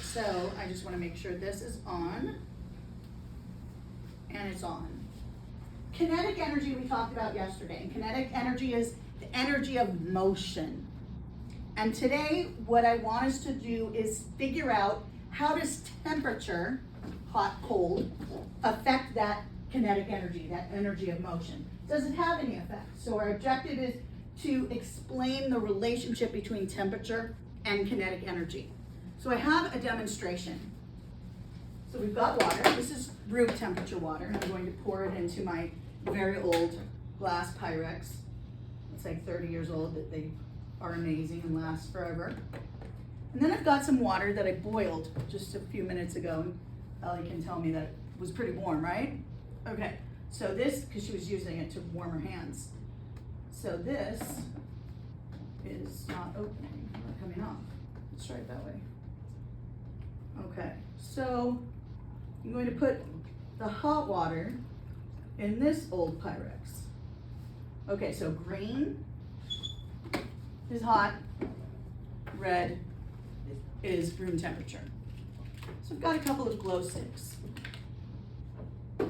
so I just want to make sure this is on, and it's on. Kinetic energy we talked about yesterday, and kinetic energy is the energy of motion. And today, what I want us to do is figure out how does temperature, hot, cold, affect that kinetic energy, that energy of motion. Does it have any effect? So our objective is to explain the relationship between temperature and kinetic energy. So I have a demonstration. So we've got water. This is room temperature water. I'm going to pour it into my very old glass Pyrex. It's like 30 years old, that they are amazing and last forever. And then I've got some water that I boiled just a few minutes ago. Ellie can tell me that it was pretty warm, right? Okay, so this, because she was using it to warm her hands. So this is not opening, not coming off. Let's try it that way. Okay, so I'm going to put the hot water in this old Pyrex. Okay, so green is hot, red is room temperature. So I've got a couple of glow sticks. I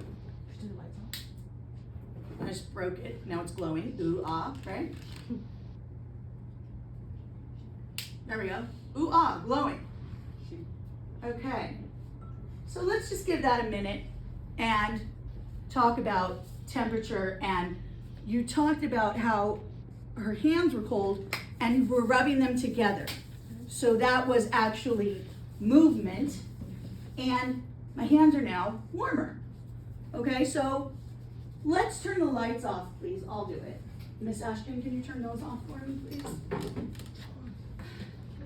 just broke it, now it's glowing, ooh, ah, right? There we go, ooh, ah, glowing. Okay, so let's just give that a minute and talk about temperature. And you talked about how her hands were cold and you were rubbing them together. So that was actually movement, and my hands are now warmer. Okay, so let's turn the lights off, please. I'll do it. Miss Ashton, can you turn those off for me, please?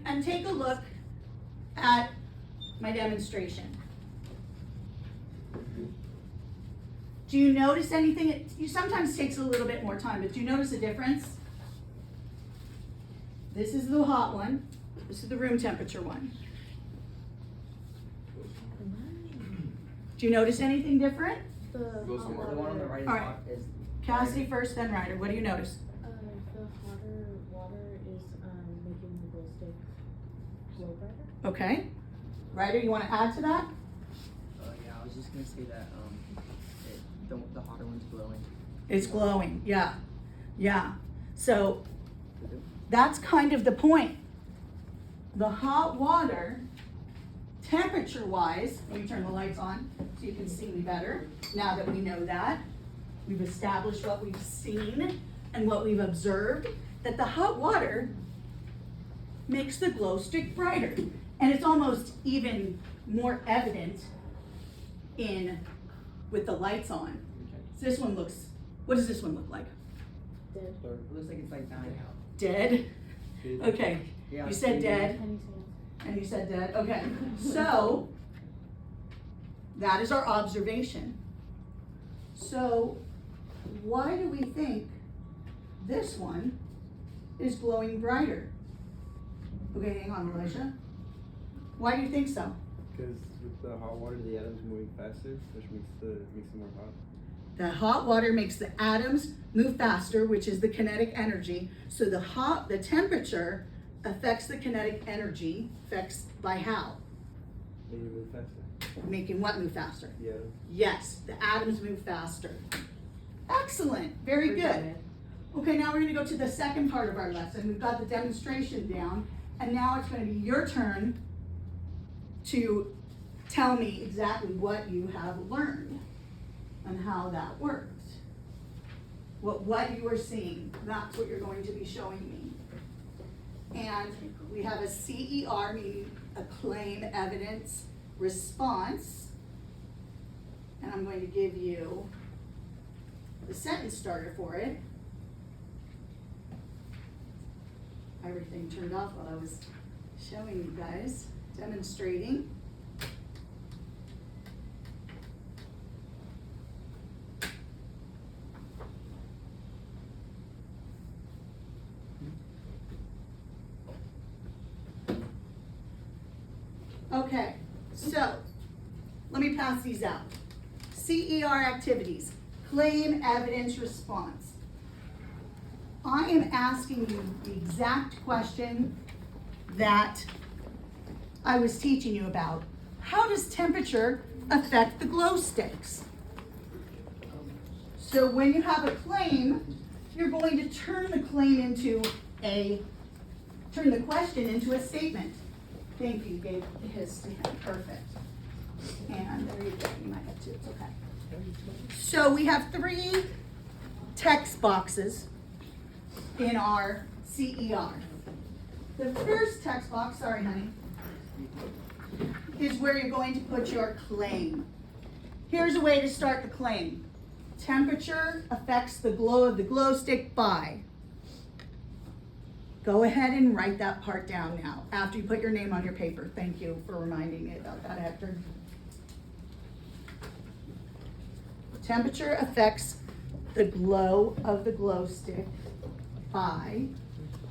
And take a look at my demonstration. Do you notice anything? It sometimes takes a little bit more time, but do you notice a difference? This is the hot one. This is the room temperature one. Do you notice anything different? The one on the right is All right. hot. Is Cassidy first, then Ryder. What do you notice? The hotter water is making the glow stick glow brighter. Okay. Ryder, you want to add to that? yeah, I was just gonna say that the hotter one's glowing. It's glowing, yeah. Yeah. So that's kind of the point. The hot water, temperature-wise, let me turn the lights on so you can see me better. Now that we know that, we've established what we've seen and what we've observed, that the hot water makes the glow stick brighter. And it's almost even more evident with the lights on. So this one looks, what does this one look like? Dead. It looks like it's like dying out. Dead? Okay, Yeah, you said dead, Penny and you said dead, okay. So, that is our observation. So, why do we think this one is glowing brighter? Okay, hang on, Alicia. Why do you think so? Because with the hot water, the atoms moving faster, which makes it more hot. The hot water makes the atoms move faster, which is the kinetic energy. So the temperature affects the kinetic energy, affects by how? Then you move faster. Making what move faster? Yeah. Yes, the atoms move faster. Excellent, very good. Okay, now we're gonna go to the second part of our lesson. We've got the demonstration down, and now it's gonna be your turn to tell me exactly what you have learned and how that works. What you are seeing, that's what you're going to be showing me. And we have a CER, meaning a claim, evidence, response. And I'm going to give you the sentence starter for it. Everything turned off while I was showing you guys, demonstrating. Okay, so let me pass these out. CER activities, claim, evidence, response. I am asking you the exact question that I was teaching you about. How does temperature affect the glow sticks? So when you have a claim, you're going to turn the question into a statement. Thank you, gave his to him, perfect. And there you go, you might have two, it's okay. So we have 3 text boxes in our CER. The first text box, sorry honey, is where you're going to put your claim. Here's a way to start the claim. Temperature affects the glow of the glow stick by. Go ahead and write that part down now, after you put your name on your paper. Thank you for reminding me about that, Hector. Temperature affects the glow of the glow stick by,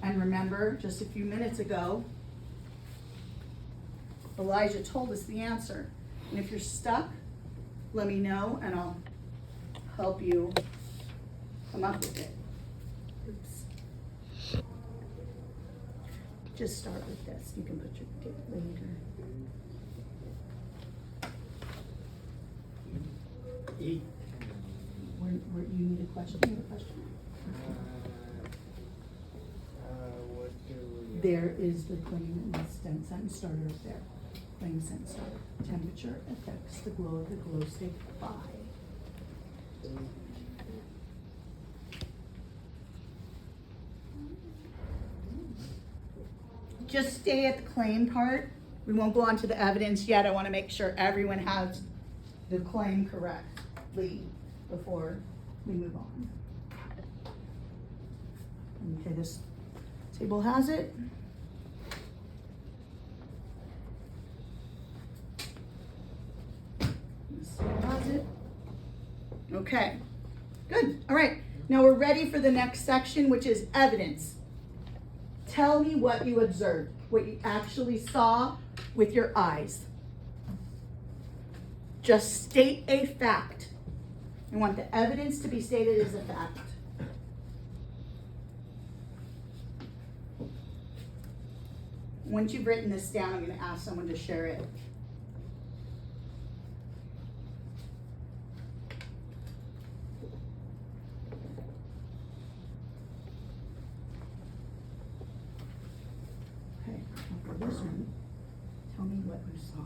and remember, just a few minutes ago, Elijah told us the answer. And if you're stuck, let me know and I'll help you come up with it. Oops. Just start with this. You can put your date later. Where you need a question? You have a question? What do we? There is the claim and the sentence starter up there. Claim sentence starter. Temperature affects the glow of the glow stick by. Just stay at the claim part. We won't go on to the evidence yet. I want to make sure everyone has the claim correctly before we move on. Okay, this table has it. This table has it. Okay, good. All right, now we're ready for the next section, which is evidence. Tell me what you observed, what you actually saw with your eyes. Just state a fact. I want the evidence to be stated as a fact. Once you've written this down, I'm going to ask someone to share it. Okay, after this one, tell me what you saw.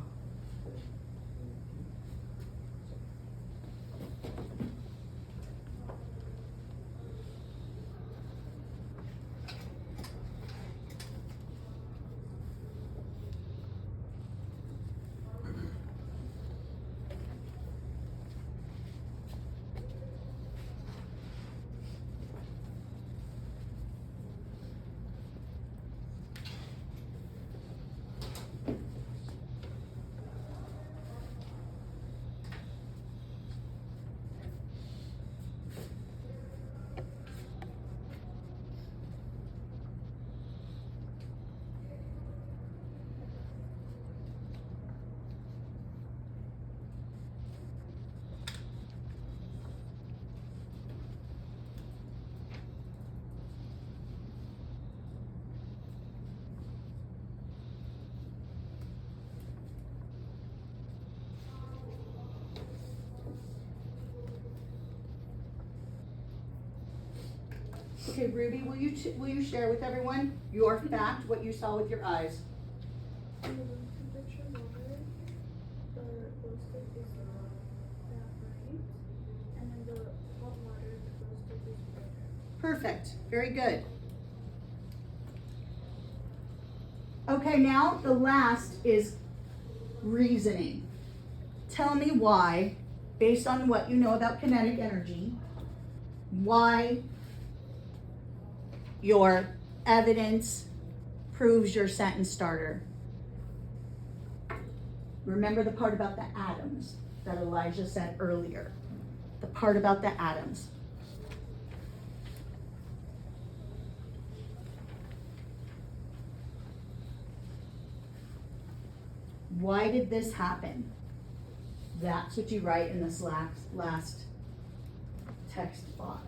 Okay, Ruby, will you share with everyone your fact, what you saw with your eyes? The room temperature water, the glow stick is not that bright, and then the hot water, the glow stick is brighter. Perfect, very good. Okay, now the last is reasoning. Tell me why, based on what you know about kinetic energy, why your evidence proves your sentence starter. Remember the part about the atoms that Elijah said earlier. The part about the atoms. Why did this happen? That's what you write in this last text box.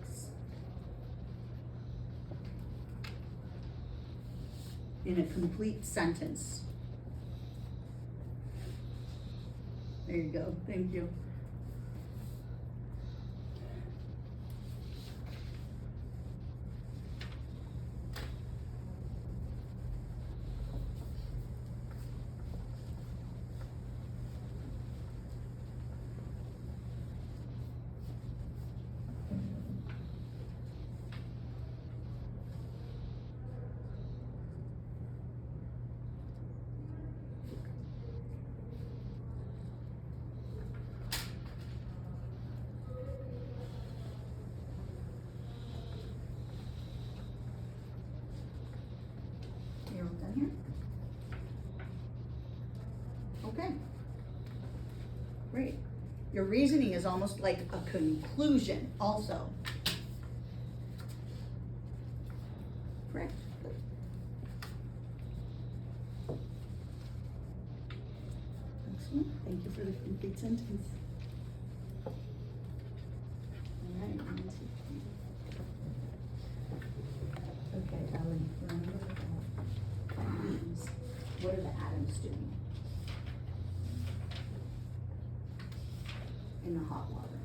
In a complete sentence. There you go, thank you. You're all done here? Okay. Great. Your reasoning is almost like a conclusion also. Correct. Good. Excellent. Thank you for the complete sentence. All right. Okay, Ellen, remember the atoms. What are the atoms doing in the hot water?